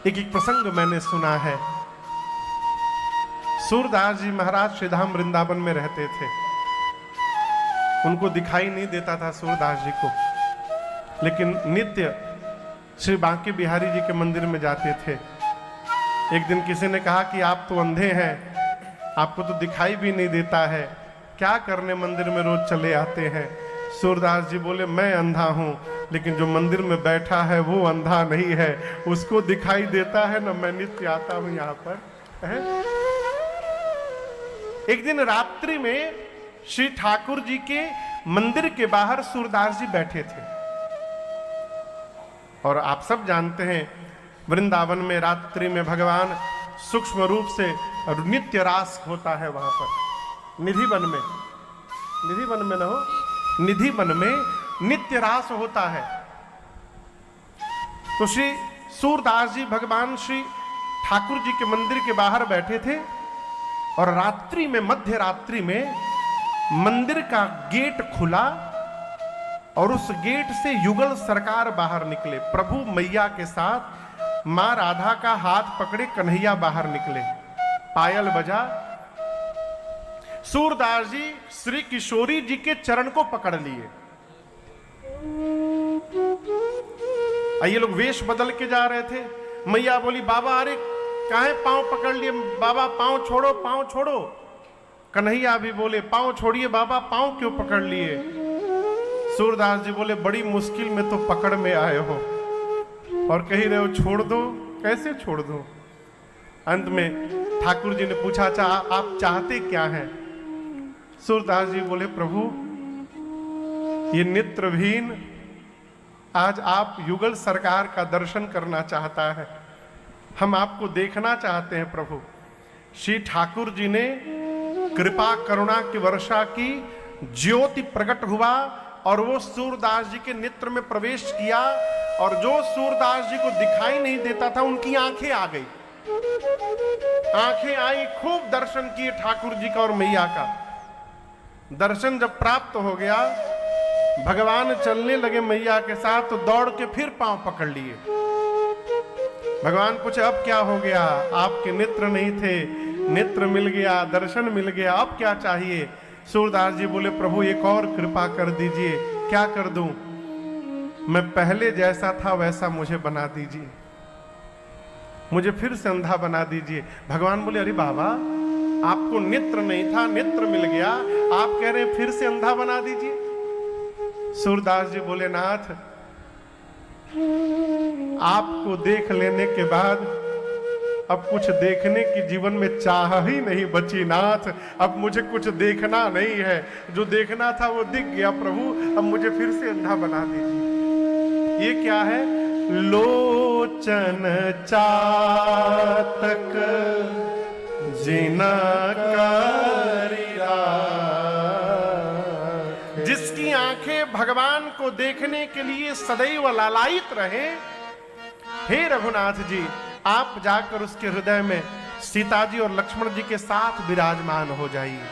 एक एक प्रसंग मैंने सुना है। सूरदास जी महाराज श्रीधाम वृंदावन में रहते थे। उनको दिखाई नहीं देता था सूरदास जी को, लेकिन नित्य श्री बांके बिहारी जी के मंदिर में जाते थे। एक दिन किसी ने कहा कि आप तो अंधे हैं, आपको तो दिखाई भी नहीं देता है, क्या करने मंदिर में रोज चले आते हैं? सूरदास जी बोले, मैं अंधा हूं, लेकिन जो मंदिर में बैठा है वो अंधा नहीं है, उसको दिखाई देता है ना, मैं नित्य आता हूं यहां पर है? एक दिन रात्रि में श्री ठाकुर जी के मंदिर के बाहर सूरदास जी बैठे थे। और आप सब जानते हैं वृंदावन में रात्रि में भगवान सूक्ष्म रूप से नित्य रास होता है। वहां पर निधि वन में न हो, निधि वन में नित्य रास होता है। तो श्री सूरदास जी भगवान श्री ठाकुर जी के मंदिर के बाहर बैठे थे और रात्रि में, मध्य रात्रि में मंदिर का गेट खुला और उस गेट से युगल सरकार बाहर निकले। प्रभु मैया के साथ मां राधा का हाथ पकड़े कन्हैया बाहर निकले। पायल बजा, सूरदास जी श्री किशोरी जी के चरण को पकड़ लिए। ये लोग वेश बदल के जा रहे थे। मैया बोली, बाबा अरे काहे पांव पकड़ लिए? बाबा पांव छोड़ो, पांव छोड़ो। कन्हैया भी बोले, पांव छोड़िए बाबा, पांव क्यों पकड़ लिए? सूरदास जी बोले, बड़ी मुश्किल में तो पकड़ में आए हो और कह रहे हो छोड़ दो, कैसे छोड़ दो? अंत में ठाकुर जी ने पूछा, अच्छा आप चाहते क्या हैं? सूरदास जी बोले, प्रभु ये नेत्रहीन आज आप युगल सरकार का दर्शन करना चाहता है, हम आपको देखना चाहते हैं प्रभु। श्री ठाकुर जी ने कृपा करुणा की वर्षा की, ज्योति प्रकट हुआ और वो सूरदास जी के नेत्र में प्रवेश किया और जो सूरदास जी को दिखाई नहीं देता था उनकी आंखें आ गई, आंखें आई, खूब दर्शन किए ठाकुर जी का और मैया का। दर्शन जब प्राप्त हो गया, भगवान चलने लगे मैया के साथ, तो दौड़ के फिर पांव पकड़ लिए। भगवान पूछे, अब क्या हो गया? आपके नेत्र नहीं थे, नेत्र मिल गया, दर्शन मिल गया, अब क्या चाहिए? सूरदास जी बोले, प्रभु एक और कृपा कर दीजिए। क्या कर दूं? मैं पहले जैसा था वैसा मुझे बना दीजिए, मुझे फिर से अंधा बना दीजिए। भगवान बोले, अरे बाबा आपको नेत्र नहीं था, नेत्र मिल गया, आप कह रहे हैं फिर से अंधा बना दीजिए? सूरदास जी बोले, नाथ आपको देख लेने के बाद अब कुछ देखने की जीवन में चाह ही नहीं बची नाथ। अब मुझे कुछ देखना नहीं है, जो देखना था वो दिख गया प्रभु, अब मुझे फिर से अंधा बना दीजिए। ये क्या है? लोचन चातक जिना करिरा, जिसकी आंखें भगवान को देखने के लिए सदैव लालायित रहे। हे रघुनाथ जी, आप जाकर उसके हृदय में सीता जी और लक्ष्मण जी के साथ विराजमान हो जाइए।